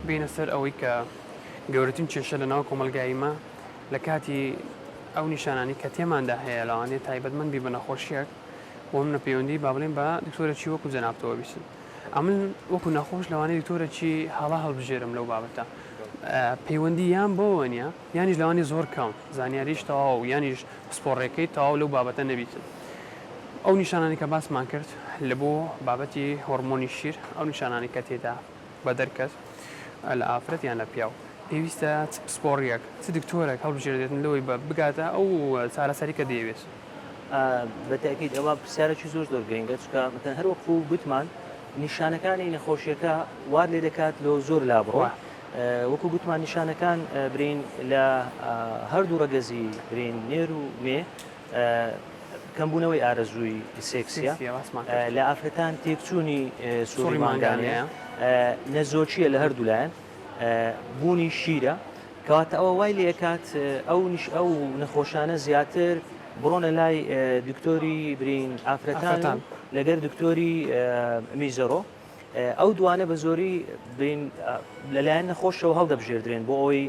بینە سەر ئەوەی کە گەورەترین کێشە لەناو کۆمەلگاییمە لە کاتی ئەو نیشانانی کە تێماندا هەیە لەوانێت تایبەتمەندی بە نەخۆشیەک بۆ منە پەیوەندی با بڵێن بە دکتۆرەکی وەکو جەنابتەوە بیستن. ئەمن وەکو نەخۆش لەوانەیە دکتۆرەکی هەڵا هەڵبژێرم لەو بابەتە. پەیوەندی یان بۆەوە نیە یانیش لەوانی زۆر کەم زانیاریش تەواو یانیش پسپۆڕێکەکەی تەواو لەو بابەتە نەبیتن. ئەو نیشانانی کە باسمان کرد لە بۆ بابەتی هۆرمۆنی شیر ئەو نیشانانی کە تێدا بە دەرکەس لە ئافرەت یان لە پیاو پێویستە پسپۆڕیەک چ دکتۆرێک هەڵبژێردێتن لەوەی بە بگاتە ئەو چارەسەری کە دەیەوێت. بەتاکید ئەوە پرسیارێکی زۆر گرنگە چکە مەتەن هەر وەکو گوتمان نیشانەکانی نەخۆشیەکە وار لێ دەکات لە زۆر لابڕۆ وەکو گوتمان نیشانەکان برین لە هەردوو ڕەگەزی برین نێر و مێ کەمبوونەوەی ئارەزووی سێکسیە لە ئافرەتان تێکچوونی سووری مانگانەیە نەزۆچیە لە هەردوو لایەن بوونی شیرە کەواتە ئەوە وای لێکات ئەو نەخۆشانە زیاتر بڕۆنە لای دکتۆری برین ئافرەتان لەگەر دکتۆری میزەڕۆ ئەو دوانە بە زۆری لەلایەن نەخۆشەوە هەڵدەبژێردرێن بۆ ئەوەی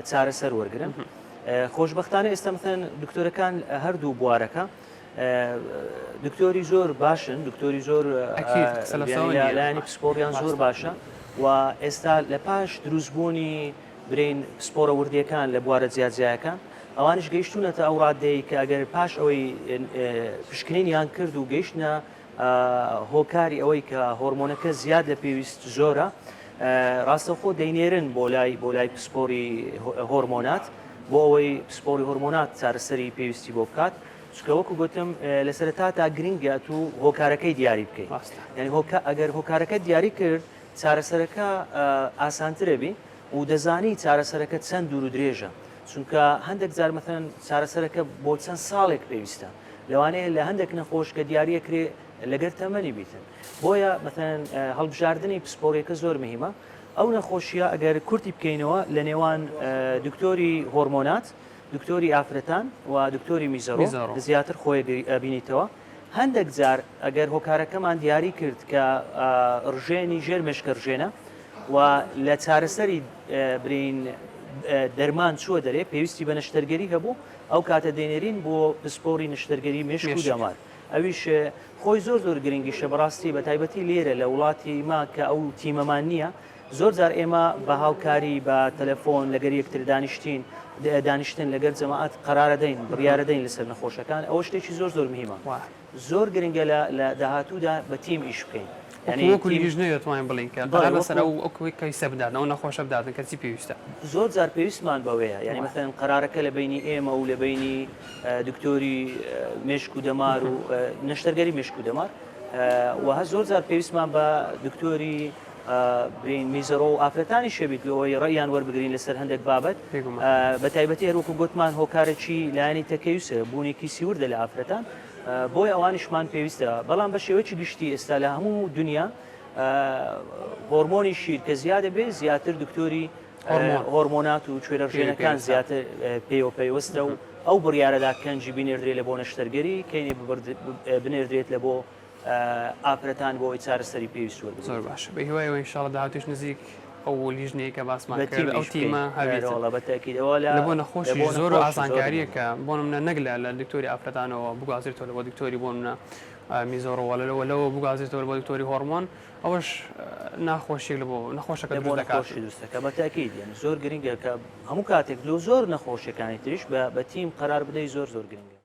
چارەسەر وەرگرن. خۆشببختانە ئێستا مەثەن دکتۆرەکان هەردوو بوارەکە دکتۆری زۆر باشن دکتۆری زۆر لایەنی پسپۆڕیان زۆر باشە و ئێستا لە پاش دروستبوونی برین پسپۆرە وردیەکان لە بوارە جیاجیایەکان ئەوانش گەیشتونەتە ئەو ڕادەیە کە ئەگەر پاش ئەوەی پشکنینیان کرد و گەیشتە هۆکاری ئەوەی کە هۆرمۆنەکە زیاد لە پێویست زۆرە ڕاستەوخۆ دەینێرن بۆ لای پسپۆری هۆرمۆنات بۆ ئەوەی پسپۆری هۆرمۆنات چارەسەری پێویستی بۆ بکات چکە وەکو گوتم لە سەرەتا تا گرنگات و هۆکارەکەی دیاری بکەیت یعنی ئەگەر هۆکارەکە دیاری کرد چارەسەرەکە ئاسانترە بی و دەزانی چارەسەرەکە چەند دوور و درێژە چونکە هەندێک جار مەثەن چارەسەرەکە بۆ چەند ساڵێک پێویستە لەوانەیە لە هەندێک نەخۆش کە دیاریە کرێ لەگەر تەمەنی بیتن بۆیە مەثەن هەڵبژاردننی پسپۆڕێکە زۆر مهمە ئەو نەخۆشیە ئەگەر کورتی بکەینەوە لە نێوان دکتۆری هۆرمۆنات دکتۆری ئافرەتان و دکتۆری میزەڕۆ زیاتر خۆی بینیتەوە هەندێک جار ئەگەر هۆکارەکەمان دیاری کرد کە ڕژێنی ژێر مێشکە ڕژێنە و لە چارەسەری برین دەرمان چووە دەرێ پێویستی بە نەشتەرگەری هەبوو ئەو کاتە دێنێرین بۆ پسپۆری نەشتەرگەری مێشک و دەمار ئەویش خۆی زۆر گرنگیشە بەڕاستی بە تایبەتی لێرە لە وڵاتی ما کە ئەو تیمەمان نییە زۆر جار ئێمە بە هاوکاری بە تەلەفۆن لەگەر یەکتر دانیشتن لەگەر جەماعەت قەرارە دەین بڕیارە دەین لەسەر نەخۆشەکان ئەوە شتێکی زۆر مهمە زۆر گرنگە لە داهاتوودا بە تیم ئیش بکەین وەکو لیژنەیە دەتوانین بڵین کە لەسەر ئەوەی کەیسە بدات ئەو نەخۆشە بداتن کەسی پێویستە زۆر جار پێویستمان بەوەیە یعنی مەثەن قەرارەکە لە بینی ئێمە و لە بینی دکتۆری مێشک و دەمار و نەشتەرگەری مێشک و دەمار وها زۆر جار پێویستمان بە دکتۆری برین میزەڕۆ و ئافرەتانی شەبیت لەوەی ڕێیان وەربگرین لەسەر هەندێک بابەت بە تایبەتی هەروەکو گوتمان هۆکارێکی لایەنی تەکەویسە بوونێکی سیوردە لە ئافرەتان بۆی ئەوانیشمان پێویستە بەڵام بە شێوەیەکی گشتی ئێستا لە هەموو دنیا هۆرمۆنی شیر کە زیادە بێ زیاتر دکتۆری هۆرمۆنات و کوێرەژێنەکان زیاتر پێوەستە و ئەو بڕیارەدا کەنجی بینێردرێت لە بۆ نەشتەرگەری کەینێ بنێردرێت لە بۆ ئافرەتان بۆ ئەوی چارەسەری پێویست وەربگرێت. زۆر باشە بە هیوایەوە ئینشاڵڵا داهاتووش نزیک ئەو لیژنەیە کە باسمان کرد ئەو تیمە هەبێتەوە بەتاکیدەوە لە بۆ نەخۆشی زۆر ئاسانکاریەکە بۆ منە نەک لە دکتۆری ئافرەتانەوە بگازێتەوە لە بۆ دکتۆری بۆ منە میزۆڕەوە لەوە بگازێتەوە بۆ دکتۆری هۆرمۆن ئەوەش ناخۆشیێک لە بۆ نەخۆشەکە دروستەکە بەتاکید زۆر گرنگە کە هەموو کاتێک لە زۆر نەخۆشیەکانی تریش بە تیم قەرار بدەی زۆر گرنگە.